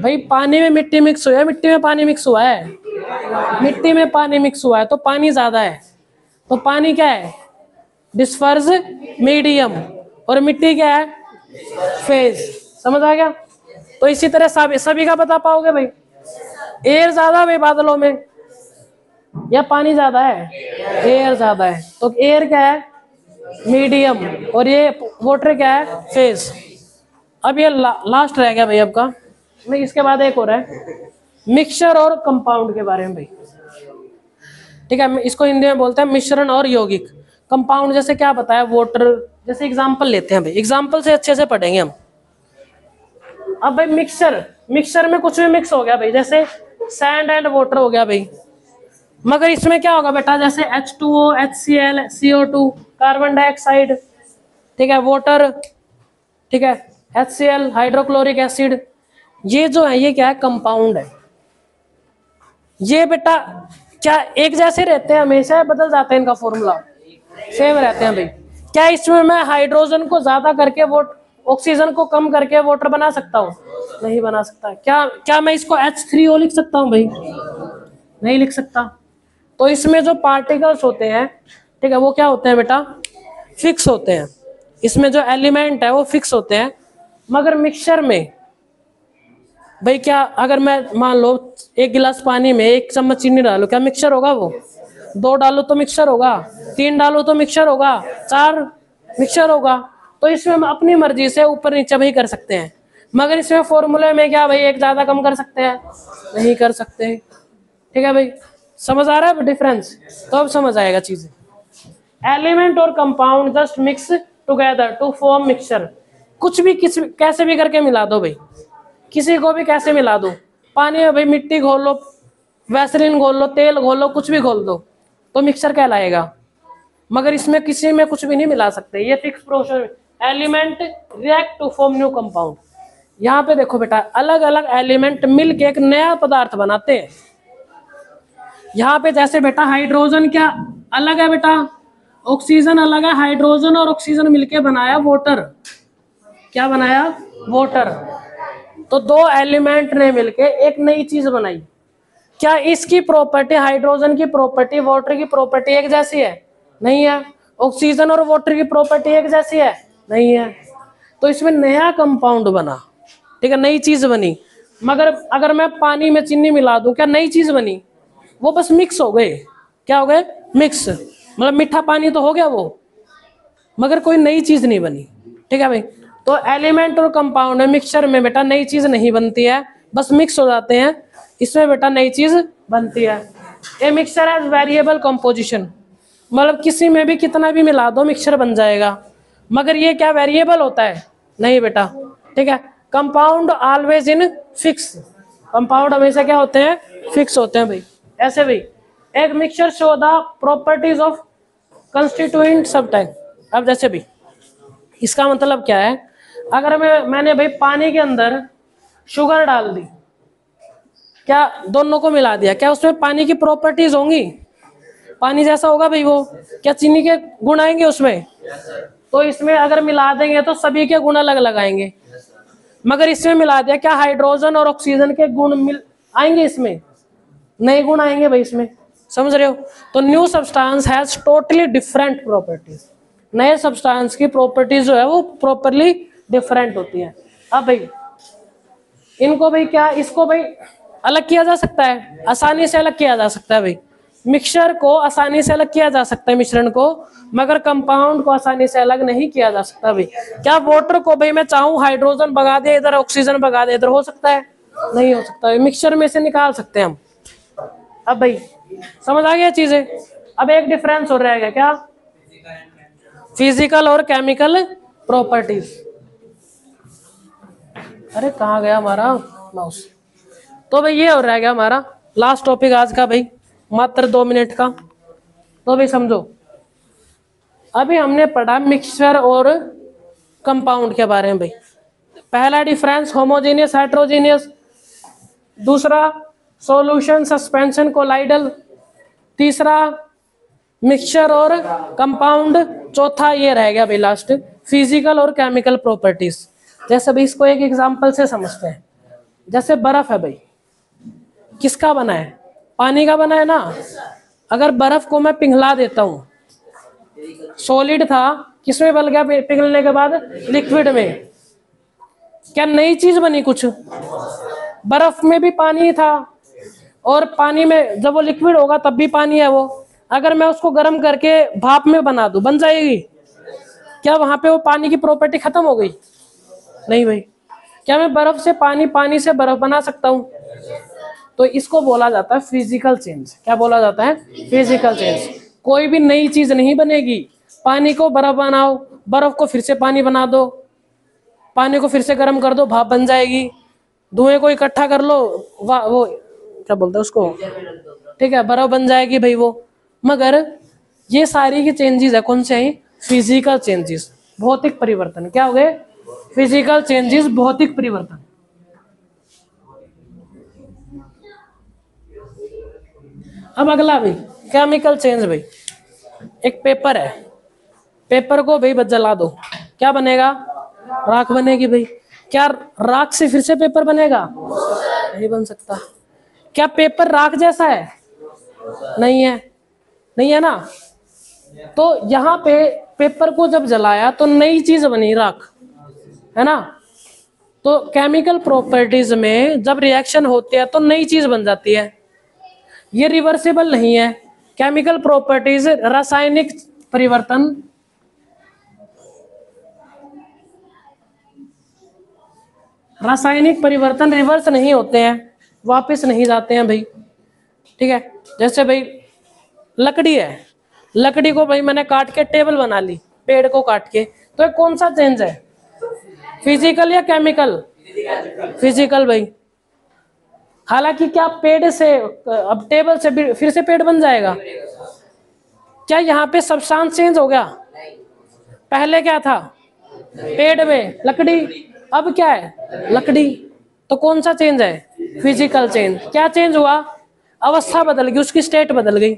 भाई पानी में मिट्टी मिक्स हुआ है, मिट्टी में पानी मिक्स हुआ है, मिट्टी में पानी मिक्स हुआ है, तो पानी ज्यादा है। तो पानी क्या है? Disperse medium. और मिट्टी क्या है? फेज। समझ आ गया? तो इसी तरह सभी का बता पाओगे भाई? एयर ज्यादा है भाई बादलों में या पानी ज्यादा है? एयर ज्यादा है। तो एयर क्या है? मीडियम। और ये वाटर क्या है? फेज। अब ये लास्ट रह गया भाई आपका, मैं इसके बाद एक और है मिक्सचर और कंपाउंड के बारे में भाई। ठीक है, इसको हिंदी में बोलते हैं मिश्रण और यौगिक। कंपाउंड जैसे क्या बताया, वाटर, जैसे एग्जांपल लेते हैं भाई, एग्जांपल से अच्छे से पढ़ेंगे हम। अब भाई मिक्सचर, मिक्सचर में कुछ भी मिक्स हो गया भाई, जैसे सैंड एंड वाटर हो गया भाई, मगर इसमें क्या होगा बेटा, जैसे H2O, HCl, CO2, carbon dioxide, ठीक है, वाटर, ठीक है, HCl, हाइड्रोक्लोरिक एसिड, ये जो है ये क्या है, कंपाउंड है। ये बेटा क्या एक जैसे रहते हैं हमेशा, बदल जाते हैं इनका फॉर्मूला, सेम रहते हैं भाई। क्या इसमें मैं हाइड्रोजन को ज्यादा करके वो ऑक्सीजन को कम करके वाटर बना सकता हूँ? नहीं बना सकता। क्या मैं इसको H3O लिख सकता हूँ भाई? नहीं लिख सकता। तो इसमें जो पार्टिकल्स होते हैं, ठीक है, वो क्या होते हैं बेटा, फिक्स होते हैं। इसमें जो एलिमेंट है वो फिक्स होते हैं। मगर मिक्सचर में भाई क्या, अगर मैं मान लो 1 गिलास पानी में 1 चम्मच चीनी डालो, क्या मिक्सचर होगा वो? 2 डालो तो मिक्सचर होगा, 3 डालो तो मिक्सचर होगा, 4 मिक्सचर होगा। तो इसमें हम अपनी मर्जी से ऊपर नीचे भी कर सकते हैं। मगर इसमें फॉर्मूले में क्या भाई, एक ज्यादा कम कर सकते हैं? नहीं कर सकते। ठीक है भाई, समझ आ रहा है डिफरेंस? तो अब समझ आएगा चीजें। एलिमेंट और compound just mix together to form mixture. कुछ भी कैसे भी करके मिला दो भाई, किसी को भी कैसे मिला दो। पानी में भाई मिट्टी घोल लो, वैसलीन घोल लो, तेल घोल लो, कुछ भी घोल दो तो मिक्सचर कहलाएगा। मगर इसमें किसी में कुछ भी नहीं मिला सकते, ये fix process. Element react to form new compound. यहाँ पे देखो बेटा, अलग अलग एलिमेंट मिलके एक नया पदार्थ बनाते हैं। यहाँ पे जैसे बेटा हाइड्रोजन क्या अलग है बेटा, ऑक्सीजन अलग है। हाइड्रोजन और ऑक्सीजन मिलके बनाया वाटर। क्या बनाया? वाटर। तो 2 एलिमेंट ने मिलके एक नई चीज बनाई। क्या इसकी प्रॉपर्टी, हाइड्रोजन की प्रॉपर्टी वाटर की प्रॉपर्टी एक जैसी है? नहीं है। ऑक्सीजन और वाटर की प्रॉपर्टी एक जैसी है? नहीं है। तो इसमें नया कंपाउंड बना, ठीक है, नई चीज बनी। मगर अगर मैं पानी में चीनी मिला दूं, क्या नई चीज बनी? वो बस मिक्स हो गए। क्या हो गए? मिक्स। मतलब मीठा पानी तो हो गया वो, मगर कोई नई चीज नहीं बनी। ठीक है भाई, तो एलिमेंट और कंपाउंड में, मिक्सचर में बेटा नई चीज नहीं बनती है, बस मिक्स हो जाते हैं। इसमें बेटा नई चीज बनती है। A mixture has variable composition, मतलब किसी में भी कितना भी मिला दो मिक्सचर बन जाएगा। मगर ये क्या वेरिएबल होता है? नहीं बेटा। ठीक है, compound always in fix. Compound हमेशा क्या होते हैं? फिक्स होते हैं भाई। ऐसे भाई एक mixture show the properties of constituent subtype. अब जैसे भी इसका मतलब क्या है, अगर मैंने भाई पानी के अंदर शुगर डाल दी, क्या दोनों को मिला दिया, क्या उसमें पानी की प्रॉपर्टीज होंगी? पानी जैसा होगा भाई वो? क्या चीनी के गुण आएंगे उसमें? तो इसमें अगर मिला देंगे तो सभी के गुण अलग अलग आएंगे। मगर इसमें मिला दिया, क्या हाइड्रोजन और ऑक्सीजन के गुण मिल आएंगे इसमें? नए गुण आएंगे भाई इसमें। समझ रहे हो? तो new substance has totally different properties. नए सब्सटेंस की प्रॉपर्टीज जो है वो प्रॉपरली डिफरेंट होती है। अब भाई इनको भाई क्या, इसको भाई अलग किया जा सकता है, आसानी से अलग किया जा सकता है भाई। मिक्सचर को आसानी से अलग किया जा सकता है, मिश्रण को, मगर कंपाउंड को आसानी से अलग नहीं किया जा सकता भाई। क्या वाटर को भाई मैं चाहूं हाइड्रोजन भगा दे इधर, ऑक्सीजन भगा दे इधर, हो सकता है? नहीं हो सकता। मिक्सचर में से निकाल सकते हैं हम। अब भाई समझ आ गया चीजें? अब एक डिफरेंस हो रहेगा, क्या? फिजिकल और केमिकल प्रॉपर्टीज। अरे कहाँ गया हमारा माउस? तो भाई ये हो रहेगा हमारा लास्ट टॉपिक आज का भाई, मात्र 2 मिनट का। तो भाई समझो, अभी हमने पढ़ा मिक्सचर और कंपाउंड के बारे में भाई। पहला डिफरेंस होमोजेनियस हेट्रोजेनियस, दूसरा सॉल्यूशन सस्पेंशन कोलाइडल, तीसरा मिक्सचर और कंपाउंड, चौथा ये रह गया भाई लास्ट, फिजिकल और केमिकल प्रॉपर्टीज। जैसे भाई इसको एक एग्जांपल से समझते हैं। जैसे बर्फ है भाई, किसका बना है? पानी का बना है ना। अगर बर्फ को मैं पिघला देता हूं, सॉलिड था, किसमें बन गया पिघलने के बाद? लिक्विड में। क्या नई चीज बनी कुछ? बर्फ में भी पानी था, और पानी में जब वो लिक्विड होगा तब भी पानी है वो। अगर मैं उसको गर्म करके भाप में बना दूं, बन जाएगी? क्या वहां पे वो पानी की प्रॉपर्टी खत्म हो गई? नहीं भाई। क्या मैं बर्फ से पानी, पानी से बर्फ बना सकता हूँ? तो इसको बोला जाता है फिजिकल चेंज। क्या बोला जाता है? Physical change. कोई भी नई चीज नहीं बनेगी। पानी को बर्फ बनाओ, बर्फ को फिर से पानी बना दो, पानी को फिर से गर्म कर दो, भाप बन जाएगी। धुएं को इकट्ठा कर लो, वो क्या बोलते हैं उसको, ठीक है, बर्फ बन जाएगी भाई वो। मगर ये सारी की चेंजेस है, कौन से हैं? फिजिकल चेंजेस, भौतिक परिवर्तन। क्या हो गए? फिजिकल चेंजेस, भौतिक परिवर्तन। अब अगला भाई केमिकल चेंज। भाई एक पेपर है, पेपर को भाई बस जला दो, क्या बनेगा? राख बनेगी भाई। क्या राख से फिर से पेपर बनेगा? नहीं बन सकता। क्या पेपर राख जैसा है? नहीं है, नहीं है ना। तो यहाँ पे पेपर को जब जलाया तो नई चीज बनी, राख, है ना। तो केमिकल प्रॉपर्टीज में जब रिएक्शन होती है तो नई चीज बन जाती है। ये रिवर्सिबल नहीं है। केमिकल प्रॉपर्टीज, रासायनिक परिवर्तन, रासायनिक परिवर्तन रिवर्स नहीं होते हैं, वापस नहीं जाते हैं भाई। ठीक है, जैसे भाई लकड़ी है, लकड़ी को भाई मैंने काट के टेबल बना ली, पेड़ को काट के, तो ये कौन सा चेंज है? फिजिकल या केमिकल? फिजिकल भाई। हालांकि क्या पेड़ से, अब टेबल से फिर से पेड़ बन जाएगा? क्या यहाँ पे सब्सटेंस चेंज हो गया? पहले क्या था? पेड़ में लकड़ी, अब क्या है? लकड़ी। तो कौन सा चेंज है? Physical change. क्या चेंज हुआ? अवस्था बदल गई, उसकी स्टेट बदल गई।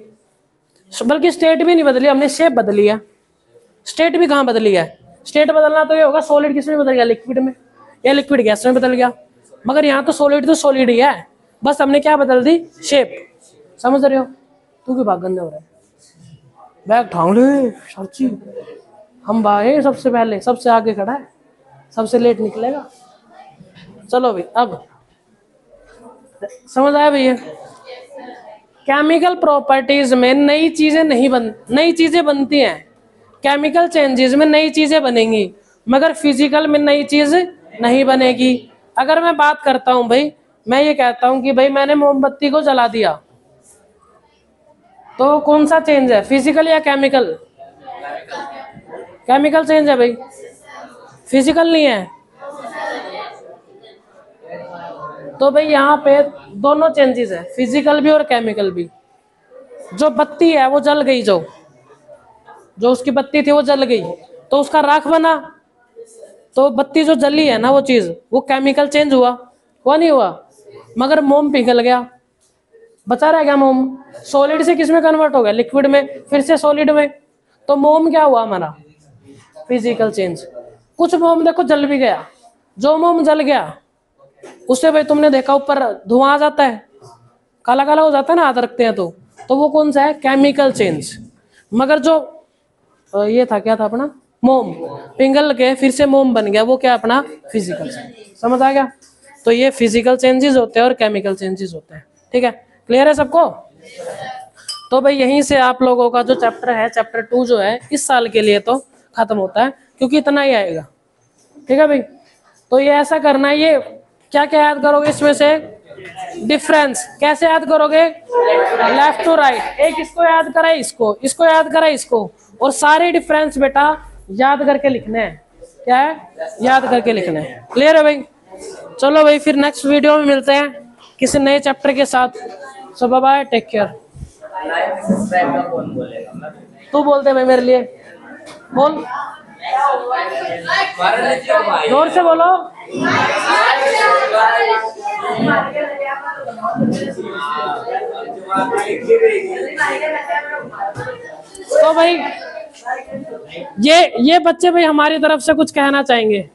बल्कि स्टेट भी नहीं बदली, हमने शेप बदली है। स्टेट भी कहाँ बदली है? स्टेट बदलना तो ये होगा सॉलिड किस में बदल गया? लिक्विड में, या लिक्विड गैस में बदल गया। मगर यहाँ तो सॉलिड ही है, बस हमने क्या बदल दी? शेप। समझ रहे हो? तू क्यों भाग गंदे हो रहा है? बैग ठांग ले सच्ची, हम भागे सबसे पहले, सबसे आगे खड़ा है, सबसे लेट निकलेगा। चलो भाई, अब समझ आया भैया? केमिकल प्रॉपर्टीज में नई चीजें नहीं नई चीजें बनती हैं। केमिकल चेंजेस में नई चीजें बनेंगी, मगर फिजिकल में नई चीज नहीं बनेगी। अगर मैं बात करता हूं भाई, मैं ये कहता हूं कि भाई मैंने मोमबत्ती को जला दिया, तो कौन सा चेंज है? फिजिकल या केमिकल? केमिकल चेंज है भाई, फिजिकल नहीं है। तो भाई यहाँ पे दोनों चेंजेस है, फिजिकल भी और केमिकल भी। जो बत्ती है वो जल गई, जो उसकी बत्ती थी वो जल गई, तो उसका राख बना। तो बत्ती जो जली है ना, वो चीज, वो केमिकल चेंज हुआ नहीं हुआ? मगर मोम पिघल गया, बचा रह गया मोम। सॉलिड से किस में कन्वर्ट हो गया? लिक्विड में, फिर से सॉलिड में। तो मोम क्या हुआ हमारा? Physical change. कुछ मोम देखो जल भी गया, जो मोम जल गया उससे भाई तुमने देखा ऊपर धुआं आ जाता है, काला काला हो जाता है ना, हाथ रखते हैं तो वो कौन सा है? Chemical change. मगर जो ये था, क्या था अपना? मोम पिघल के फिर से मोम बन गया, वो क्या? अपना फिजिकल चेंज। समझ आ गया? तो ये फिजिकल चेंजेस होते हैं और केमिकल चेंजेस होते हैं। ठीक है, क्लियर है सबको? तो भाई यहीं से आप लोगों का जो चैप्टर है, चैप्टर 2 जो है, इस साल के लिए तो खत्म होता है, क्योंकि इतना ही आएगा। ठीक है भाई, तो ये ऐसा करना है। ये क्या क्या याद करोगे इसमें से? डिफरेंस कैसे याद करोगे? लेफ्ट टू राइट, एक इसको याद करा, इसको याद करा, इसको, और सारे डिफरेंस बेटा याद करके लिखने हैं। क्या है? याद करके लिखने हैं। क्लियर है भाई? चलो भाई, फिर नेक्स्ट वीडियो में मिलते हैं किसी नए चैप्टर के साथ। सो बाय बाय, टेक केयर। तू बोलते भाई मेरे लिए, बोल, जोर से बोलो। तो भाई ये बच्चे भाई हमारी तरफ से कुछ कहना चाहेंगे?